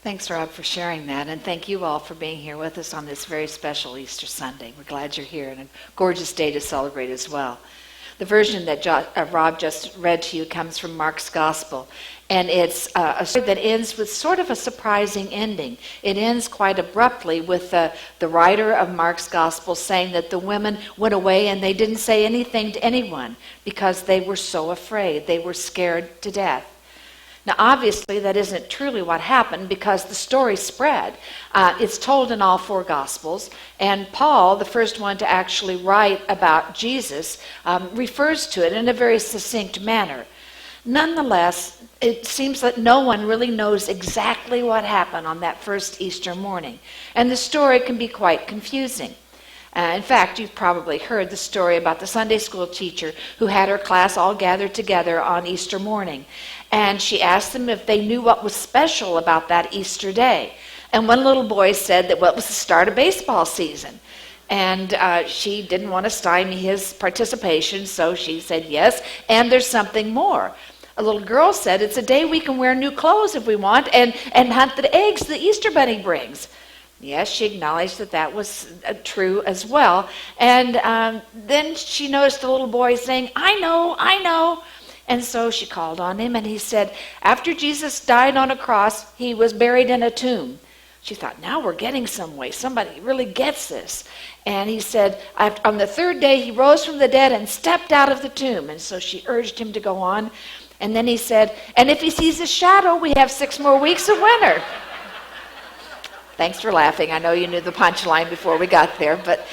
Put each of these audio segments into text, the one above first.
Thanks, Rob, for sharing that, and thank you all for being here with us on this very special Easter Sunday. We're glad you're here, and a gorgeous day to celebrate as well. The version that Rob just read to you comes from Mark's Gospel, and it's a story that ends with sort of a surprising ending. It ends quite abruptly with the writer of Mark's Gospel saying that the women went away and they didn't say anything to anyone because they were so afraid. They were scared to death. Now, obviously, that isn't truly what happened because the story spread. It's told in all four Gospels, and Paul, the first one to actually write about Jesus, refers to it in a very succinct manner. Nonetheless, it seems that no one really knows exactly what happened on that first Easter morning, and the story can be quite confusing. In fact, you've probably heard the story about the Sunday school teacher who had her class all gathered together on Easter morning. And she asked them if they knew what was special about that Easter day. And one little boy said that, well, it was the start of baseball season. And she didn't want to stymie his participation, so she said yes, and there's something more. A little girl said, it's a day we can wear new clothes if we want and hunt the eggs the Easter bunny brings. Yes, she acknowledged that that was true as well. And then she noticed a little boy saying, I know. And so she called on him, and he said, after Jesus died on a cross, he was buried in a tomb. She thought, now we're getting some way. Somebody really gets this. And he said, on the third day, he rose from the dead and stepped out of the tomb. And so she urged him to go on. And then he said, and if he sees a shadow, we have 6 more weeks of winter. Thanks for laughing. I know you knew the punchline before we got there, but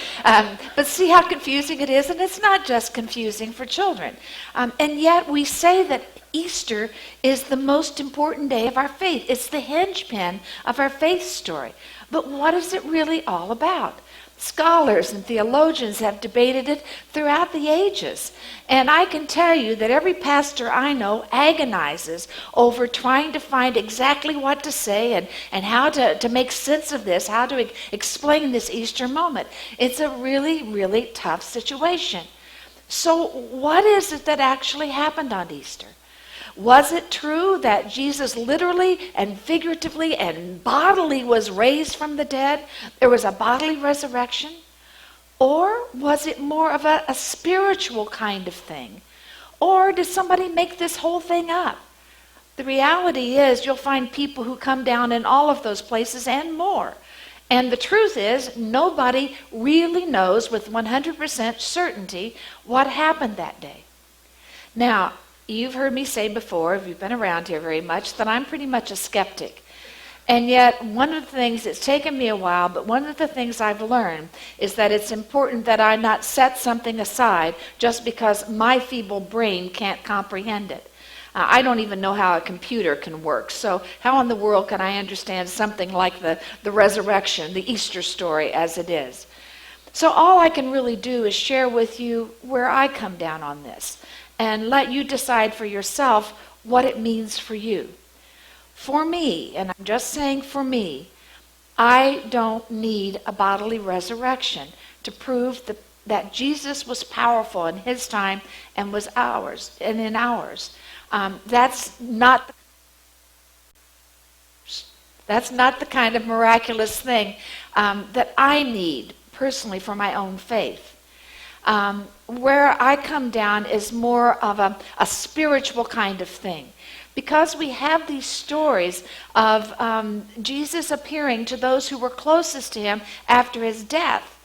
see how confusing it is, and it's not just confusing for children. And yet we say that Easter is the most important day of our faith. It's the linchpin of our faith story. But what is it really all about? Scholars and theologians have debated it throughout the ages. And I can tell you that every pastor I know agonizes over trying to find exactly what to say and how to make sense of this, how to explain this Easter moment. It's a really, really tough situation. So what is it that actually happened on Easter? Was it true that Jesus literally and figuratively and bodily was raised from the dead? There was a bodily resurrection? Or was it more of a spiritual kind of thing? Or did somebody make this whole thing up? The reality is you'll find people who come down in all of those places and more. And the truth is nobody really knows with 100% certainty what happened that day. Now, you've heard me say before, if you've been around here very much, that I'm pretty much a skeptic. And yet, one of the things, it's taken me a while, but one of the things I've learned is that it's important that I not set something aside just because my feeble brain can't comprehend it. I don't even know how a computer can work, so how in the world can I understand something like the resurrection, the Easter story as it is? So all I can really do is share with you where I come down on this, and let you decide for yourself what it means for you. For me, and I'm just saying for me, I don't need a bodily resurrection to prove that Jesus was powerful in his time and was ours and in ours. That's not the kind of miraculous thing that I need personally for my own faith. Where I come down is more of a spiritual kind of thing. Because we have these stories of Jesus appearing to those who were closest to him after his death.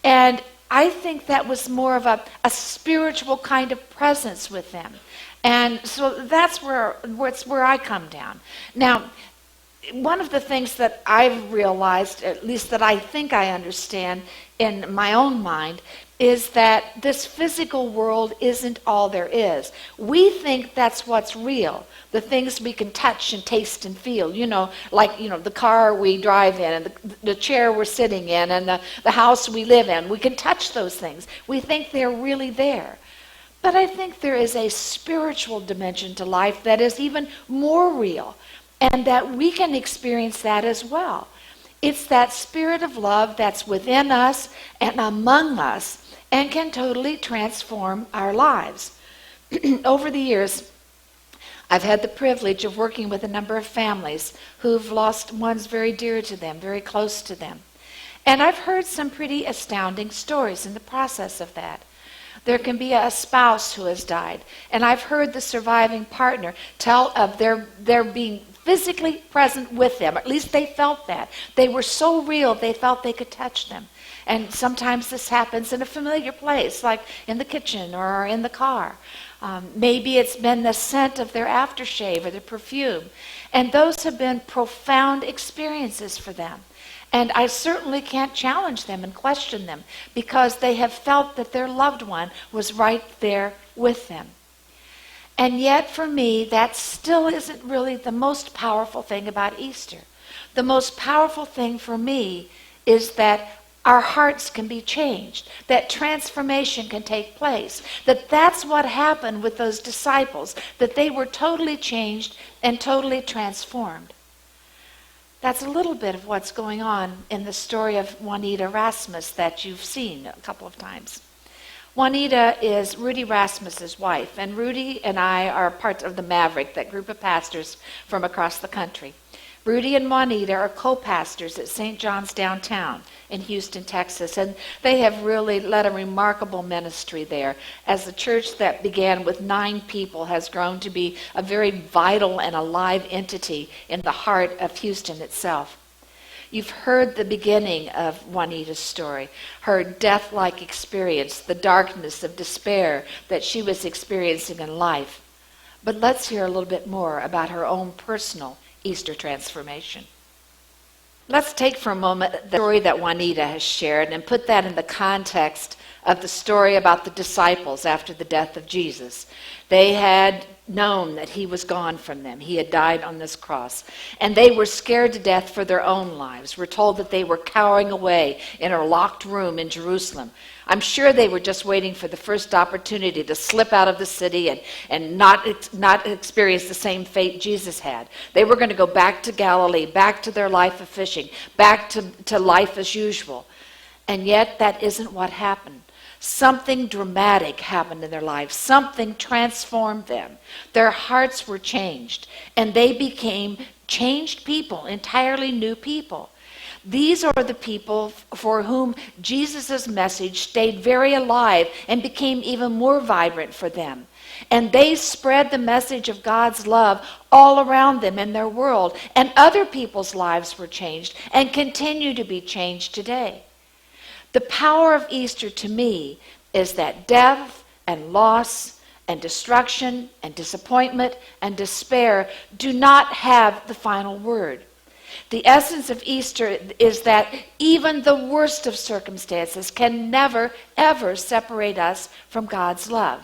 And I think that was more of a spiritual kind of presence with them. And so that's where I come down. Now, one of the things that I've realized, at least that I think I understand in my own mind, is that this physical world isn't all there is. We think that's what's real, the things we can touch and taste and feel, like the car we drive in and the chair we're sitting in and the house we live in. We can touch those things. We think they're really there. But I think there is a spiritual dimension to life that is even more real, and that we can experience that as well. It's that spirit of love that's within us and among us and can totally transform our lives. Over the years, I've had the privilege of working with a number of families who've lost ones very dear to them, very close to them. And I've heard some pretty astounding stories in the process of that. There can be a spouse who has died, and I've heard the surviving partner tell of their being physically present with them. At least they felt that. They were so real, they felt they could touch them. And sometimes this happens in a familiar place, like in the kitchen or in the car. Maybe it's been the scent of their aftershave or their perfume. And those have been profound experiences for them. And I certainly can't challenge them and question them because they have felt that their loved one was right there with them. And yet for me, that still isn't really the most powerful thing about Easter. The most powerful thing for me is that our hearts can be changed, that transformation can take place, that's what happened with those disciples, that they were totally changed and totally transformed. That's a little bit of what's going on in the story of Juanita Rasmus that you've seen a couple of times. Juanita is Rudy Rasmus's wife, and Rudy and I are part of the Maverick, that group of pastors from across the country. Rudy and Juanita are co-pastors at St. John's downtown in Houston, Texas, and they have really led a remarkable ministry there as the church that began with 9 people has grown to be a very vital and alive entity in the heart of Houston itself. You've heard the beginning of Juanita's story, her death-like experience, the darkness of despair that she was experiencing in life. But let's hear a little bit more about her own personal Easter transformation. Let's take for a moment the story that Juanita has shared and put that in the context of the story about the disciples after the death of Jesus. They had known that he was gone from them. He had died on this cross. And they were scared to death for their own lives. We're told that they were cowering away in a locked room in Jerusalem. I'm sure they were just waiting for the first opportunity to slip out of the city and not experience the same fate Jesus had. They were going to go back to Galilee, back to their life of fishing, back to life as usual. And yet that isn't what happened. Something dramatic happened in their lives. Something transformed them. Their hearts were changed, and they became changed people, entirely new people. These are the people for whom Jesus' message stayed very alive and became even more vibrant for them. And they spread the message of God's love all around them in their world, and other people's lives were changed and continue to be changed today. The power of Easter to me is that death and loss and destruction and disappointment and despair do not have the final word. The essence of Easter is that even the worst of circumstances can never, ever separate us from God's love.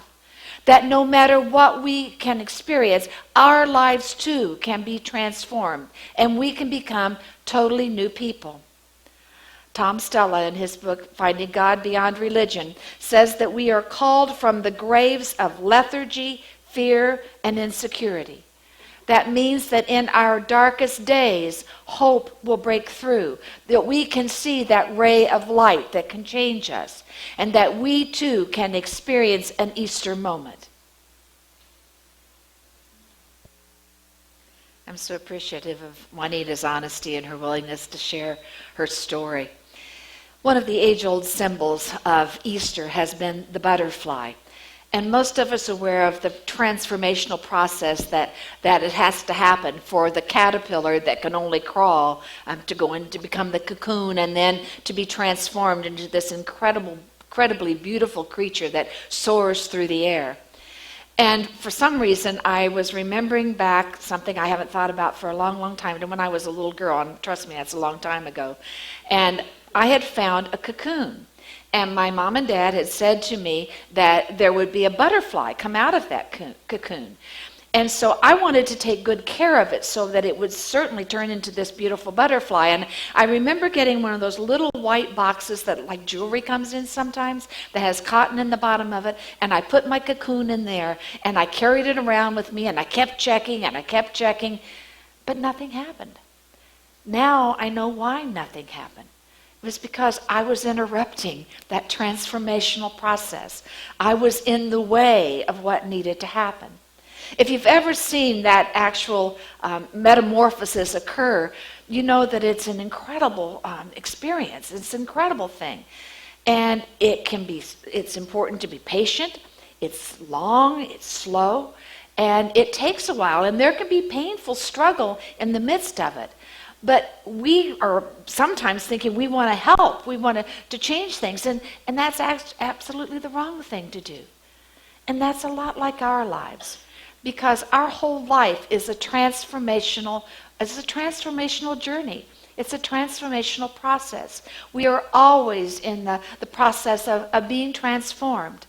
That no matter what we can experience, our lives too can be transformed and we can become totally new people. Tom Stella, in his book, Finding God Beyond Religion, says that we are called from the graves of lethargy, fear, and insecurity. That means that in our darkest days, hope will break through, that we can see that ray of light that can change us, and that we too can experience an Easter moment. I'm so appreciative of Juanita's honesty and her willingness to share her story. One of the age-old symbols of Easter has been the butterfly. And most of us are aware of the transformational process that it has to happen for the caterpillar that can only crawl to go in to become the cocoon and then to be transformed into this incredibly beautiful creature that soars through the air. And for some reason, I was remembering back something I haven't thought about for a long, long time, and when I was a little girl, and trust me, that's a long time ago. And I had found a cocoon. And my mom and dad had said to me that there would be a butterfly come out of that cocoon. And so I wanted to take good care of it so that it would certainly turn into this beautiful butterfly. And I remember getting one of those little white boxes that like jewelry comes in sometimes that has cotton in the bottom of it. And I put my cocoon in there and I carried it around with me and I kept checking, but nothing happened. Now I know why nothing happened. It was because I was interrupting that transformational process. I was in the way of what needed to happen. If you've ever seen that actual metamorphosis occur, you know that it's an incredible experience. It's an incredible thing. And it's important to be patient. It's long, it's slow, and it takes a while. And there can be painful struggle in the midst of it. But we are sometimes thinking we want to help, we want to change things, and that's absolutely the wrong thing to do. And that's a lot like our lives, because our whole life is a transformational journey. It's a transformational process. We are always in the process of being transformed.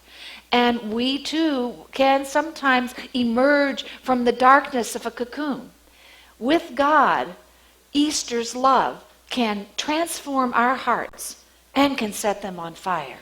And we too can sometimes emerge from the darkness of a cocoon. With God, Easter's love can transform our hearts and can set them on fire.